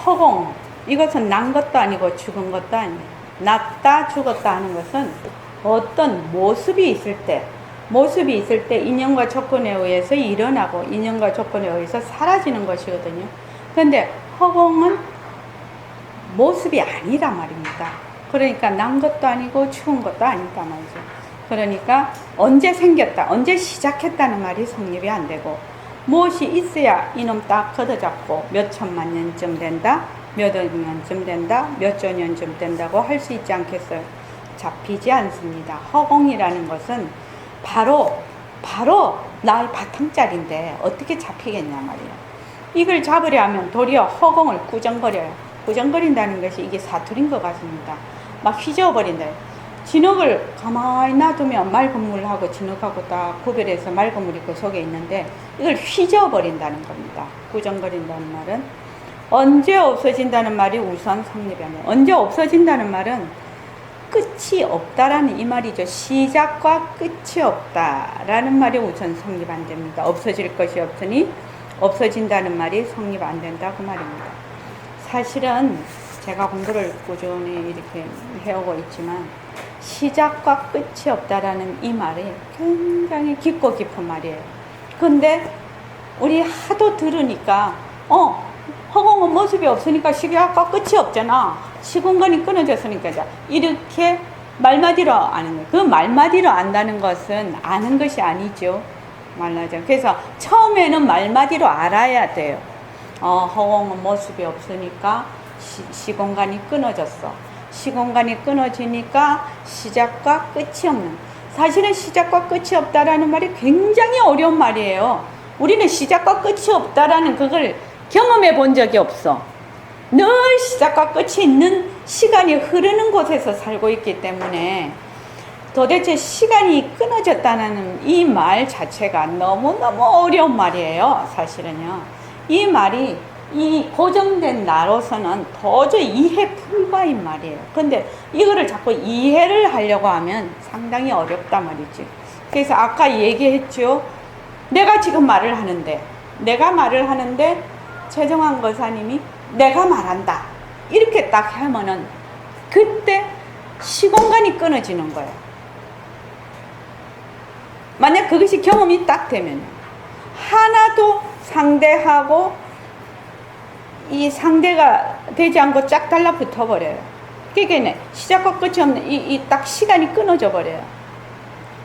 허공, 이것은 난 것도 아니고 죽은 것도 아니에요. 났다 죽었다 하는 것은 어떤 모습이 있을 때 인연과 조건에 의해서 일어나고 인연과 조건에 의해서 사라지는 것이거든요. 그런데 허공은 모습이 아니라 말입니다. 그러니까 난 것도 아니고 죽은 것도 아니다 말이죠. 그러니까 언제 생겼다, 언제 시작했다는 말이 성립이 안 되고, 무엇이 있어야 이놈 딱 걷어잡고 몇 천만 년쯤 된다, 몇 억 년쯤 된다, 몇 조 년쯤 된다고 할 수 있지 않겠어요? 잡히지 않습니다. 허공이라는 것은 바로 나의 바탕짜리인데 어떻게 잡히겠냐 말이에요. 이걸 잡으려 하면 도리어 허공을 꾸정거려요. 꾸정거린다는 것이 이게 사투리인 것 같습니다. 막 휘저어버린다. 진흙을 가만히 놔두면 맑은 물하고 진흙하고 다 구별해서 맑은 물이 그 속에 있는데, 이걸 휘저어버린다는 겁니다. 꾸정거린다는 말은. 언제 없어진다는 말이 우선 성립이 안 돼요. 언제 없어진다는 말은 끝이 없다라는 이 말이죠. 시작과 끝이 없다라는 말이 우선 성립 안 됩니다. 없어질 것이 없으니 없어진다는 말이 성립 안 된다 그 말입니다. 사실은 제가 공부를 꾸준히 이렇게 해오고 있지만 시작과 끝이 없다라는 이 말이 굉장히 깊고 깊은 말이에요. 근데 우리 하도 들으니까 허공은 모습이 없으니까 시작과 끝이 없잖아. 시공간이 끊어졌으니까 이렇게 말마디로 아는 거예요. 그 말마디로 안다는 것은 아는 것이 아니죠. 말하자. 그래서 처음에는 말마디로 알아야 돼요. 허공은 모습이 없으니까 시공간이 끊어졌어. 시공간이 끊어지니까 시작과 끝이 없는. 사실은 시작과 끝이 없다라는 말이 굉장히 어려운 말이에요. 우리는 시작과 끝이 없다라는 그걸 경험해 본 적이 없어. 늘 시작과 끝이 있는 시간이 흐르는 곳에서 살고 있기 때문에 도대체 시간이 끊어졌다는 이 말 자체가 너무너무 어려운 말이에요. 사실은요. 이 말이 이 고정된 나로서는 도저히 이해 불가인 말이에요. 근데 이거를 자꾸 이해를 하려고 하면 상당히 어렵단 말이지. 그래서 아까 얘기했죠. 내가 지금 말을 하는데 최정환 거사님이 내가 말한다 이렇게 딱 하면은 그때 시공간이 끊어지는 거예요. 만약 그것이 경험이 딱 되면 하나도 상대하고 이 상대가 되지 않고 쫙 달라붙어 버려요. 그러니까 시작과 끝이 없는 이 딱 시간이 끊어져 버려요.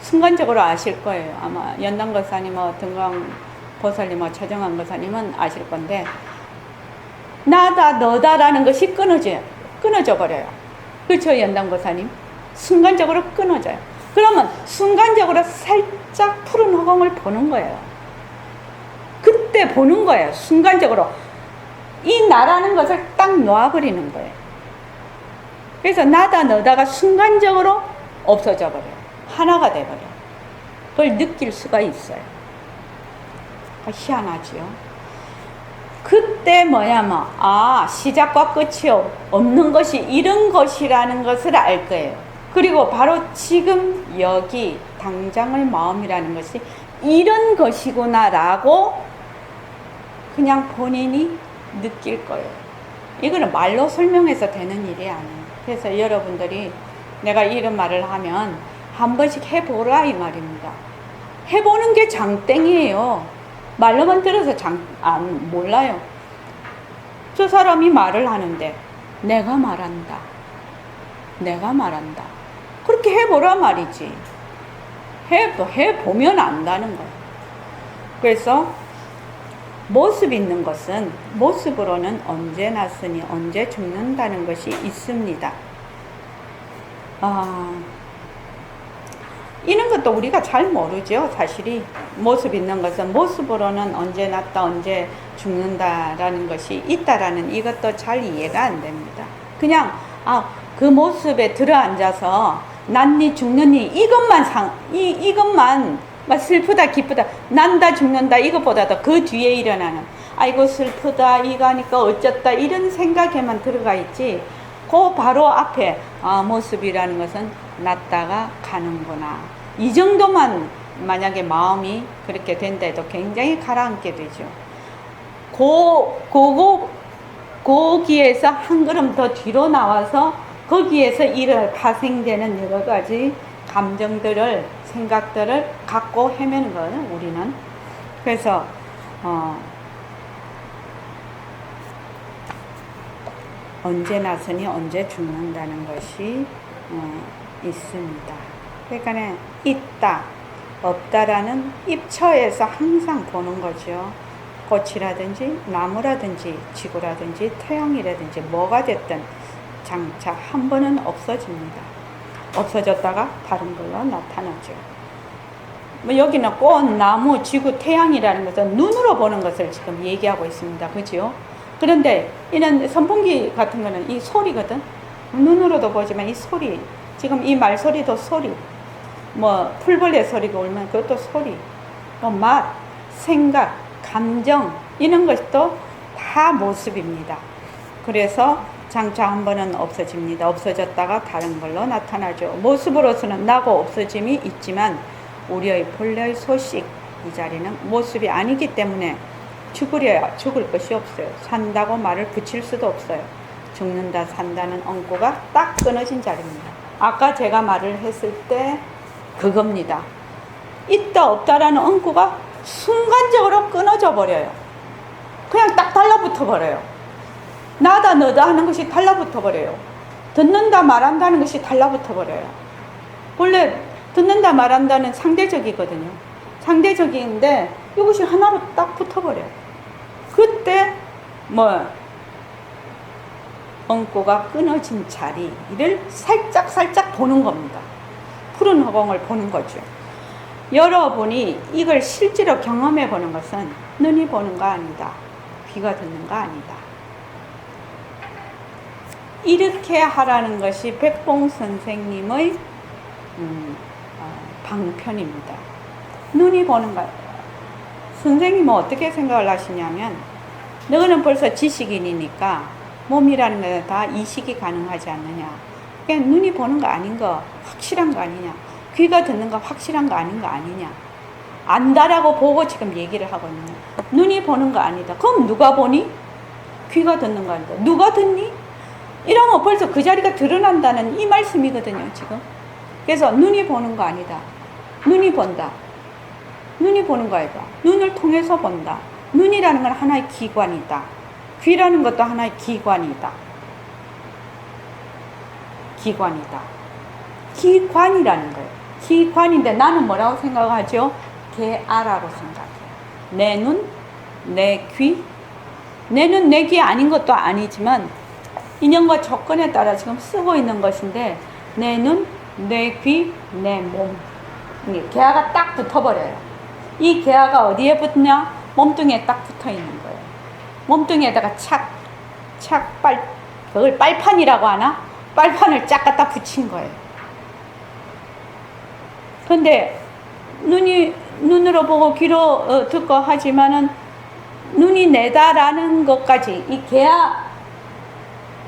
순간적으로 아실 거예요. 아마 연당 거사님, 등강 보살님, 최정환 거사님은 아실 건데, 나다 너다라는 것이 끊어져 버려요. 그렇죠, 연당 거사님? 순간적으로 끊어져요. 그러면 순간적으로 살짝 푸른 허공을 보는 거예요. 그때 보는 거예요. 순간적으로 이 나라는 것을 딱 놓아버리는 거예요. 그래서 나다 너다가 순간적으로 없어져 버려요. 하나가 돼버려요. 그걸 느낄 수가 있어요. 희한하지요. 그때 뭐냐면 시작과 끝이 없는 것이 이런 것이라는 것을 알 거예요. 그리고 바로 지금 여기 당장의 마음이라는 것이 이런 것이구나라고 그냥 본인이 느낄 거예요. 이거는 말로 설명해서 되는 일이 아니에요. 그래서 여러분들이 내가 이런 말을 하면 한 번씩 해보라 이 말입니다. 해보는 게 장땡이에요. 말로만 들어서 몰라요. 저 사람이 말을 하는데 내가 말한다. 그렇게 해보라 말이지. 해보면 안다는 거예요. 그래서 모습 있는 것은 모습으로는 언제 났으니 언제 죽는다는 것이 있습니다. 이런 것도 우리가 잘 모르죠. 사실이 모습 있는 것은 모습으로는 언제 났다 언제 죽는다라는 것이 있다라는 이것도 잘 이해가 안 됩니다. 그냥 그 모습에 들어앉아서 난니 죽느니 이것만 막 슬프다 기쁘다 난다 죽는다 이것보다도 그 뒤에 일어나는 아이고 슬프다 이거 하니까 어쩌다 이런 생각에만 들어가 있지, 그 바로 앞에 모습이라는 것은 났다가 가는구나, 이 정도만 만약에 마음이 그렇게 된다 해도 굉장히 가라앉게 되죠. 그 거기에서 한 걸음 더 뒤로 나와서 거기에서 파생되는 여러 가지 감정들을, 생각들을 갖고 헤매는 거는 우리는. 그래서 언제 나서니 언제 죽는다는 것이 있습니다. 그러니까 있다, 없다라는 입처에서 항상 보는 거죠. 꽃이라든지 나무라든지 지구라든지 태양이라든지 뭐가 됐든 장차 한 번은 없어집니다. 없어졌다가 다른 걸로 나타나죠. 뭐 여기는 꽃, 나무, 지구, 태양이라는 것은 눈으로 보는 것을 지금 얘기하고 있습니다. 그죠? 그런데 이런 선풍기 같은 거는 이 소리거든. 눈으로도 보지만 이 소리, 지금 이 말소리도 소리, 뭐 풀벌레 소리가 울면 그것도 소리, 또 맛, 생각, 감정, 이런 것도 다 모습입니다. 그래서 장차 한 번은 없어집니다. 없어졌다가 다른 걸로 나타나죠. 모습으로서는 나고 없어짐이 있지만 우리의 본래의 소식, 이 자리는 모습이 아니기 때문에 죽으려야 죽을 것이 없어요. 산다고 말을 붙일 수도 없어요. 죽는다 산다는 엉고가 딱 끊어진 자리입니다. 아까 제가 말을 했을 때 그겁니다. 있다 없다라는 엉고가 순간적으로 끊어져 버려요. 그냥 딱 달라붙어 버려요. 나다 너다 하는 것이 달라붙어 버려요. 듣는다 말한다는 것이 달라붙어 버려요. 원래 듣는다 말한다는 상대적이거든요. 상대적인데 이것이 하나로 딱 붙어버려요. 그때 엉고가 끊어진 자리를 살짝 보는 겁니다. 푸른 허공을 보는 거죠. 여러분이 이걸 실제로 경험해 보는 것은 눈이 보는 거 아니다. 귀가 듣는 거 아니다. 이렇게 하라는 것이 백봉 선생님의 방편입니다. 눈이 보는 거. 선생님은 어떻게 생각을 하시냐면, 너는 벌써 지식인이니까 몸이라는 건 다 이식이 가능하지 않느냐. 그러니까 눈이 보는 거 아닌 거 확실한 거 아니냐. 귀가 듣는 거 확실한 거 아닌 거 아니냐. 안다라고 보고 지금 얘기를 하고 있는 거야. 눈이 보는 거 아니다. 그럼 누가 보니? 귀가 듣는 거 아니다. 누가 듣니? 이러면 벌써 그 자리가 드러난다는 이 말씀이거든요, 지금. 그래서 눈이 보는 거 아니다. 눈이 본다. 눈이 보는 거 아니다. 눈을 통해서 본다. 눈이라는 건 하나의 기관이다. 귀라는 것도 하나의 기관이다. 기관이다. 기관이라는 거예요. 기관인데 나는 뭐라고 생각하죠? 개아라고 생각해요. 내 눈, 내 귀. 내 눈, 내 귀 아닌 것도 아니지만 인연과 조건에 따라 지금 쓰고 있는 것인데, 내 눈, 내 귀, 내 몸. 개화가 딱 붙어버려요. 이 개화가 어디에 붙냐? 몸뚱이에 딱 붙어 있는 거예요. 몸뚱이에다가 그걸 빨판이라고 하나? 빨판을 쫙 갖다 붙인 거예요. 근데 눈으로 보고 귀로 듣고 하지만은 눈이 내다라는 것까지 이 개화,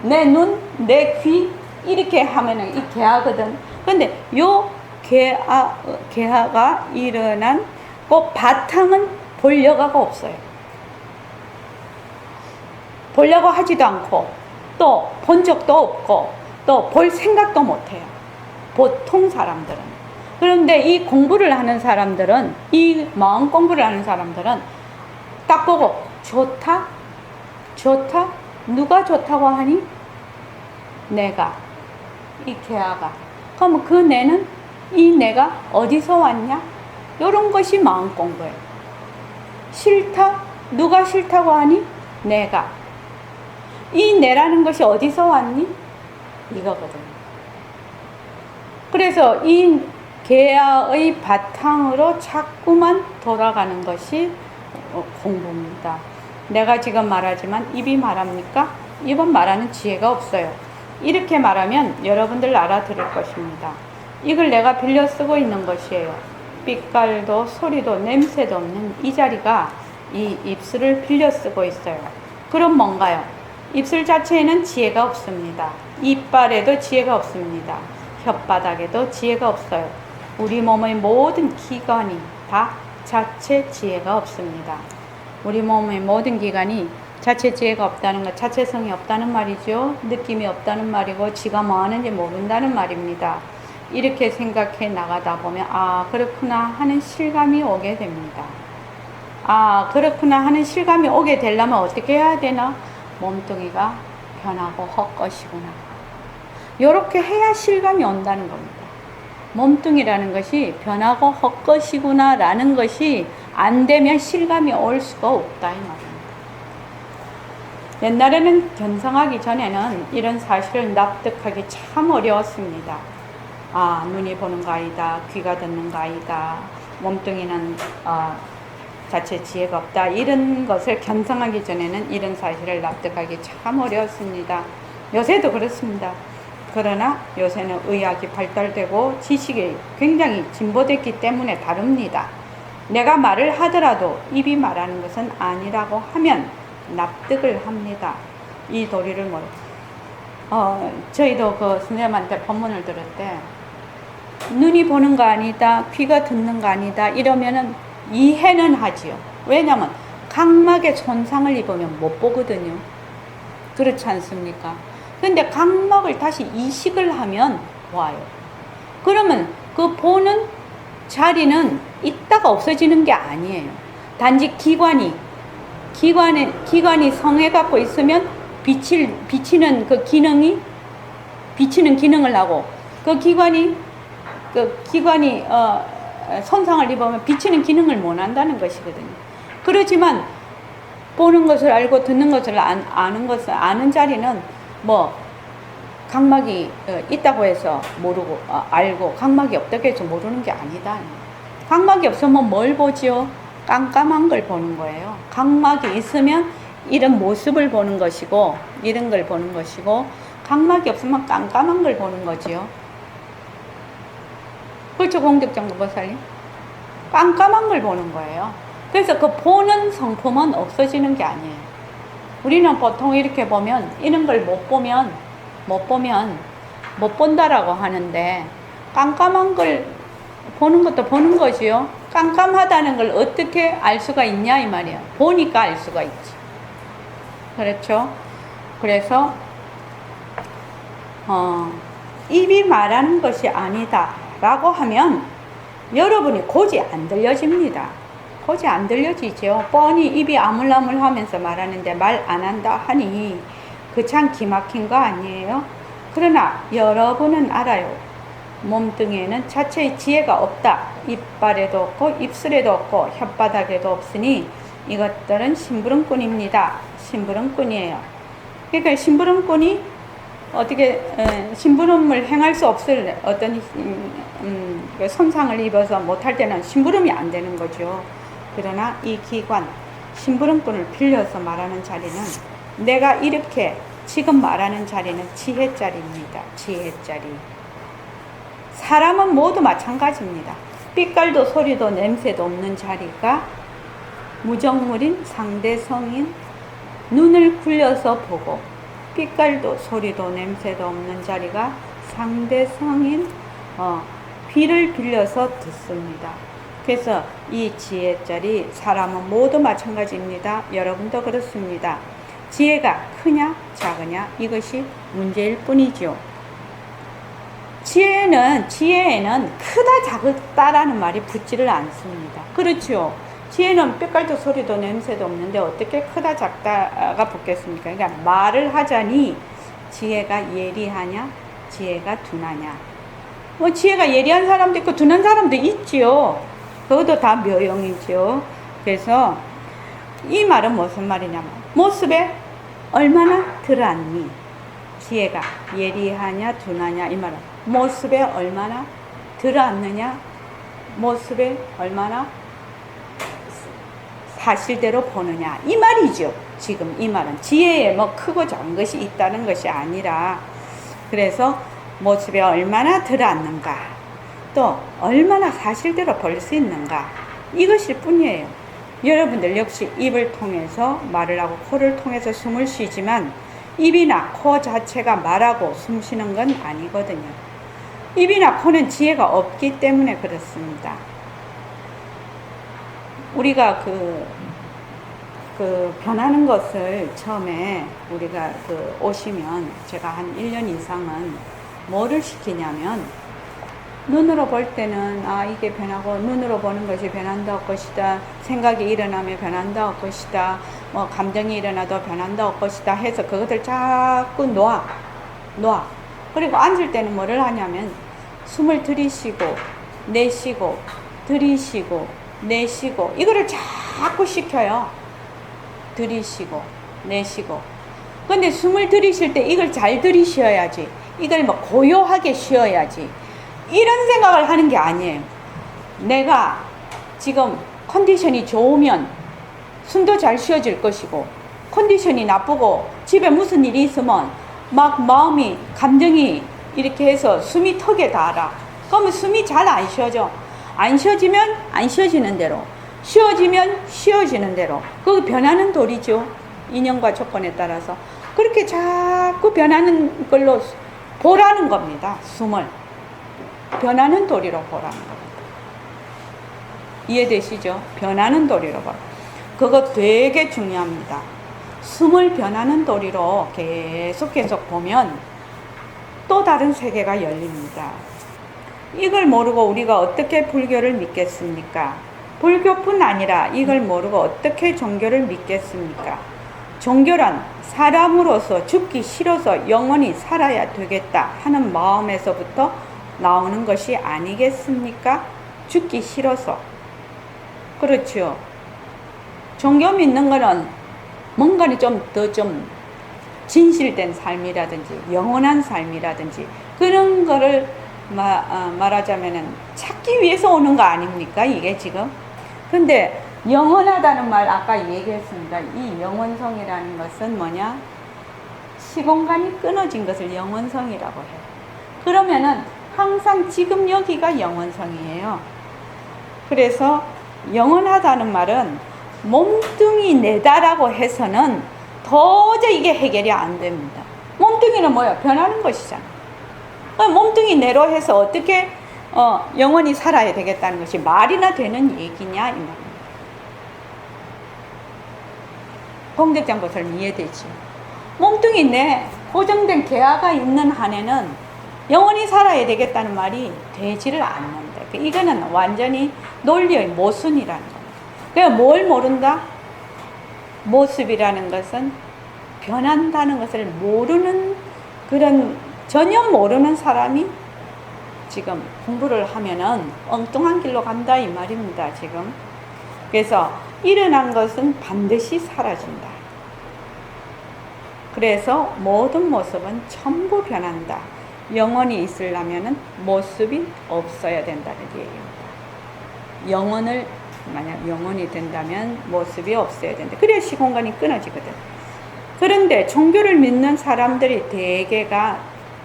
내 눈, 내 귀, 이렇게 하면은 이 개화거든. 근데 요 개화가 일어난 그 바탕은 볼 여가가 없어요. 보려고 하지도 않고, 또 본 적도 없고, 또 볼 생각도 못해요. 보통 사람들은. 그런데 이 공부를 하는 사람들은, 이 마음 공부를 하는 사람들은 딱 보고 좋다? 좋다? 누가 좋다고 하니? 내가. 이 개화가. 그럼 그 내는, 이 내가 어디서 왔냐? 이런 것이 마음 공부예요. 싫다? 누가 싫다고 하니? 내가. 이 내라는 것이 어디서 왔니? 이거거든요. 그래서 이 개화의 바탕으로 자꾸만 돌아가는 것이 공부입니다. 내가 지금 말하지만 입이 말합니까? 입은 말하는 지혜가 없어요. 이렇게 말하면 여러분들 알아들을 것입니다. 이걸 내가 빌려 쓰고 있는 것이에요. 빛깔도 소리도 냄새도 없는 이 자리가 이 입술을 빌려 쓰고 있어요. 그럼 뭔가요? 입술 자체에는 지혜가 없습니다. 이빨에도 지혜가 없습니다. 혓바닥에도 지혜가 없어요. 우리 몸의 모든 기관이 다 자체 지혜가 없습니다. 우리 몸의 모든 기관이 자체 지혜가 없다는 것, 자체성이 없다는 말이죠. 느낌이 없다는 말이고 지가 뭐 하는지 모른다는 말입니다. 이렇게 생각해 나가다 보면 아 그렇구나 하는 실감이 오게 됩니다. 아 그렇구나 하는 실감이 오게 되려면 어떻게 해야 되나? 몸뚱이가 변하고 헛것이구나. 이렇게 해야 실감이 온다는 겁니다. 몸뚱이라는 것이 변하고 헛것이구나 라는 것이 안 되면 실감이 올 수가 없다 이 말입니다. 옛날에는 견성하기 전에는 이런 사실을 납득하기 참 어려웠습니다. 아 눈이 보는 거 아니다, 귀가 듣는 거 아니다, 몸뚱이는 자체 지혜가 없다, 이런 것을 견성하기 전에는 이런 사실을 납득하기 참 어려웠습니다. 요새도 그렇습니다. 그러나 요새는 의학이 발달되고 지식이 굉장히 진보됐기 때문에 다릅니다. 내가 말을 하더라도 입이 말하는 것은 아니라고 하면 납득을 합니다. 이 도리를 저희도 그 선생님한테 법문을 들을 때 눈이 보는 거 아니다, 귀가 듣는 거 아니다 이러면은 이해는 하지요. 왜냐면 각막에 손상을 입으면 못 보거든요. 그렇지 않습니까? 근데 각막을 다시 이식을 하면 와요. 그러면 그 보는 자리는 있다가 없어지는 게 아니에요. 단지 기관이 성해 갖고 있으면 비치는 그 기능이 비치는 기능을 하고 그 기관이 손상을 입으면 비치는 기능을 못 한다는 것이거든요. 그렇지만 보는 것을 알고 듣는 것을 아는 자리는 뭐 각막이 있다고 해서 모르고 알고 각막이 없다고 해서 모르는 게 아니다. 각막이 없으면 뭘 보지요? 깜깜한 걸 보는 거예요. 각막이 있으면 이런 모습을 보는 것이고 이런 걸 보는 것이고 각막이 없으면 깜깜한 걸 보는 거지요. 그렇죠, 공덕정보살님? 깜깜한 걸 보는 거예요. 그래서 그 보는 성품은 없어지는 게 아니에요. 우리는 보통 이렇게 보면 이런 걸 못 본다라고 하는데 깜깜한 걸 보는 것도 보는 거지요. 깜깜하다는 걸 어떻게 알 수가 있냐 이 말이에요. 보니까 알 수가 있지. 그렇죠? 그래서 입이 말하는 것이 아니다 라고 하면 여러분이 고지 안 들려집니다. 고지 안 들려지죠. 뻔히 입이 아물아물 하면서 말하는데 말 안 한다 하니 그 참 기막힌 거 아니에요? 그러나 여러분은 알아요. 몸뚱이에는 자체의 지혜가 없다. 이빨에도 없고 입술에도 없고 혓바닥에도 없으니 이것들은 심부름꾼입니다. 심부름꾼이에요. 그러니까 심부름꾼이 어떻게 심부름을 행할 수 없을 어떤 손상을 입어서 못할 때는 심부름이 안 되는 거죠. 그러나 이 기관 심부름꾼을 빌려서 말하는 자리는 내가 이렇게 지금 말하는 자리는 지혜자리입니다. 지혜자리. 사람은 모두 마찬가지입니다. 빛깔도 소리도 냄새도 없는 자리가 무정물인 상대성인 눈을 굴려서 보고 빛깔도 소리도 냄새도 없는 자리가 상대성인 귀를 빌려서 듣습니다. 그래서 이 지혜자리 사람은 모두 마찬가지입니다. 여러분도 그렇습니다. 지혜가 크냐 작으냐 이것이 문제일 뿐이죠. 지혜에는 크다 작다라는 말이 붙지를 않습니다. 그렇죠. 지혜는 빛깔도 소리도 냄새도 없는데 어떻게 크다 작다가 붙겠습니까? 그러니까 말을 하자니 지혜가 예리하냐 지혜가 둔하냐. 뭐 지혜가 예리한 사람도 있고 둔한 사람도 있지요. 그것도 다 묘용이죠. 그래서 이 말은 무슨 말이냐면 모습에 얼마나 들어앉니. 지혜가 예리하냐 둔하냐 이 말은 모습에 얼마나 들어앉느냐, 모습에 얼마나 사실대로 보느냐 이 말이죠. 지금 이 말은 지혜에 뭐 크고 작은 것이 있다는 것이 아니라 그래서 모습에 얼마나 들어앉는가 또 얼마나 사실대로 볼 수 있는가 이것일 뿐이에요. 여러분들 역시 입을 통해서 말을 하고 코를 통해서 숨을 쉬지만 입이나 코 자체가 말하고 숨 쉬는 건 아니거든요. 입이나 코는 지혜가 없기 때문에 그렇습니다. 우리가 그 그 변하는 것을 처음에 우리가 그 오시면 제가 한 1년 이상은 뭐를 시키냐면 눈으로 볼 때는 아 이게 변하고 눈으로 보는 것이 변한다 할 것이다, 생각이 일어나면 변한다 할 것이다, 뭐 감정이 일어나도 변한다 할 것이다 해서 그것들 자꾸 놓아. 그리고 앉을 때는 뭐를 하냐면 숨을 들이쉬고 내쉬고 들이쉬고 내쉬고 이거를 자꾸 시켜요. 들이쉬고 내쉬고. 근데 숨을 들이쉴 때 이걸 잘 들이쉬어야지, 이걸 뭐 고요하게 쉬어야지, 이런 생각을 하는 게 아니에요. 내가 지금 컨디션이 좋으면 숨도 잘 쉬어질 것이고, 컨디션이 나쁘고 집에 무슨 일이 있으면 막 마음이 감정이 이렇게 해서 숨이 턱에 닿아라. 그러면 숨이 잘 안 쉬어져. 안 쉬어지면 안 쉬어지는 대로, 쉬어지면 쉬어지는 대로. 그거 변하는 도리죠. 인연과 조건에 따라서 그렇게 자꾸 변하는 걸로 보라는 겁니다. 숨을 변하는 도리로 보라는 겁니다. 이해되시죠? 변하는 도리로 보라. 그거 되게 중요합니다. 숨을 변하는 도리로 계속 보면 또 다른 세계가 열립니다. 이걸 모르고 우리가 어떻게 불교를 믿겠습니까? 불교뿐 아니라 이걸 모르고 어떻게 종교를 믿겠습니까? 종교란 사람으로서 죽기 싫어서 영원히 살아야 되겠다 하는 마음에서부터 나오는 것이 아니겠습니까? 죽기 싫어서. 그렇죠. 종교 믿는 거는 뭔가를 좀 진실된 삶이라든지 영원한 삶이라든지 그런 거를 말하자면은 찾기 위해서 오는 거 아닙니까? 이게 지금. 근데 영원하다는 말 아까 얘기했습니다. 이 영원성이라는 것은 뭐냐? 시공간이 끊어진 것을 영원성이라고 해요. 그러면은 항상 지금 여기가 영원성이에요. 그래서 영원하다는 말은 몸뚱이 내다라고 해서는 도저히 이게 해결이 안 됩니다. 몸뚱이는 뭐야? 변하는 것이잖아. 몸뚱이 내로 해서 어떻게 영원히 살아야 되겠다는 것이 말이나 되는 얘기냐 이 말입니다. 공덕장 보살님 이해되죠? 몸뚱이 내 고정된 계화가 있는 한에는 영원히 살아야 되겠다는 말이 되지를 않는다. 이거는 완전히 논리의 모순이라는 겁니다. 그러니까 뭘 모른다? 모습이라는 것은 변한다는 것을 모르는, 그런 전혀 모르는 사람이 지금 공부를 하면은 엉뚱한 길로 간다 이 말입니다. 지금. 그래서 일어난 것은 반드시 사라진다. 그래서 모든 모습은 전부 변한다. 영원히 있으려면은 모습이 없어야 된다는 얘기입니다. 만약 영원이 된다면 모습이 없어야 된다. 그래야 시공간이 끊어지거든. 그런데 종교를 믿는 사람들이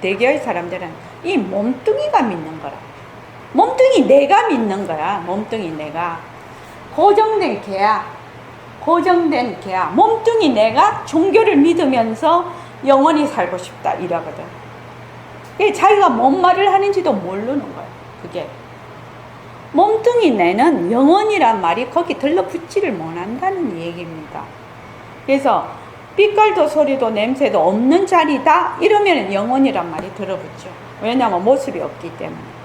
대개의 사람들은 이 몸뚱이가 믿는 거라. 몸뚱이 내가 믿는 거야. 몸뚱이 내가. 고정된 계야. 몸뚱이 내가 종교를 믿으면서 영원히 살고 싶다 이러거든. 자기가 뭔 말을 하는지도 모르는 거야. 그게. 몸뚱이 내는 영원이란 말이 거기 들러붙지를 못한다는 얘기입니다. 그래서 빛깔도 소리도 냄새도 없는 자리다 이러면 영원이란 말이 들어붙죠. 왜냐하면 모습이 없기 때문에.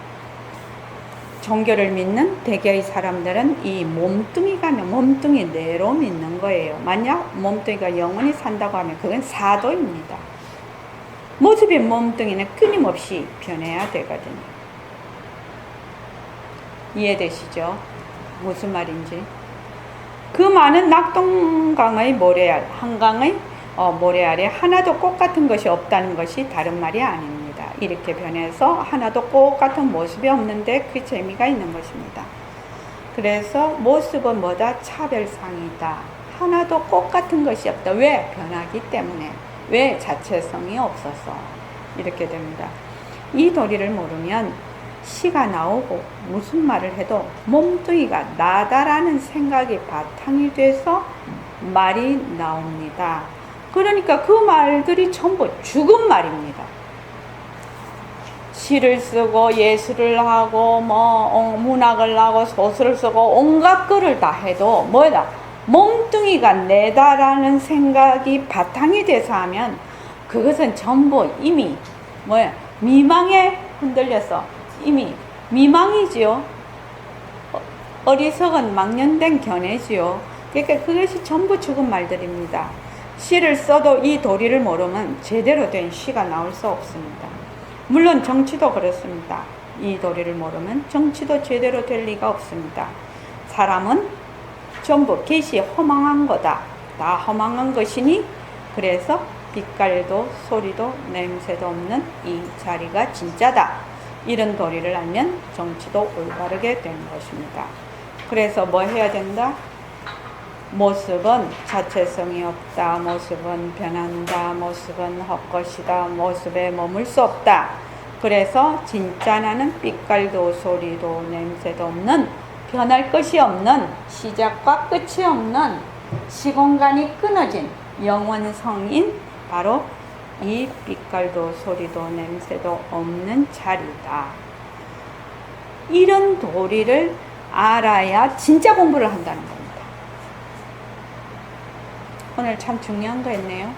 종교를 믿는 대개의 사람들은 이 몸뚱이가 몸뚱이 내로 믿는 거예요. 만약 몸뚱이가 영원히 산다고 하면 그건 사도입니다. 모습의 몸뚱이는 끊임없이 변해야 되거든요. 이해되시죠? 무슨 말인지. 그 많은 낙동강의 모래알, 한강의 모래알에 하나도 꽃 같은 것이 없다는 것이 다른 말이 아닙니다. 이렇게 변해서 하나도 꽃 같은 모습이 없는데 그 재미가 있는 것입니다. 그래서 모습은 뭐다? 차별상이다. 하나도 꽃 같은 것이 없다. 왜? 변하기 때문에. 왜? 자체성이 없어서. 이렇게 됩니다. 이 도리를 모르면 시가 나오고 무슨 말을 해도 몸뚱이가 나다라는 생각이 바탕이 돼서 말이 나옵니다. 그러니까 그 말들이 전부 죽은 말입니다. 시를 쓰고 예술을 하고 문학을 하고 소설을 쓰고 온갖 글을 다 해도 뭐다? 몸뚱이가 내다라는 생각이 바탕이 돼서 하면 그것은 전부 이미 뭐야? 미망에 흔들려서 이미 미망이지요. 어리석은 망년된 견해지요. 그러니까 그것이 전부 죽은 말들입니다. 시를 써도 이 도리를 모르면 제대로 된 시가 나올 수 없습니다. 물론 정치도 그렇습니다. 이 도리를 모르면 정치도 제대로 될 리가 없습니다. 사람은 전부 get이 허망한 거다. 다 허망한 것이니 그래서 빛깔도 소리도 냄새도 없는 이 자리가 진짜다. 이런 도리를 알면 정치도 올바르게 되는 것입니다. 그래서 뭐 해야 된다? 모습은 자체성이 없다. 모습은 변한다. 모습은 헛것이다. 모습에 머물 수 없다. 그래서 진짜 나는 빛깔도 소리도 냄새도 없는 변할 것이 없는 시작과 끝이 없는 시공간이 끊어진 영원성인 바로 이 빛깔도 소리도 냄새도 없는 자리다. 이런 도리를 알아야 진짜 공부를 한다는 겁니다. 오늘 참 중요한 거 했네요.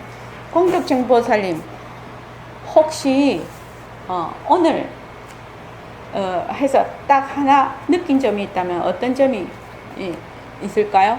공덕정보살님 혹시 오늘 해서 딱 하나 느낀 점이 있다면 어떤 점이 있을까요?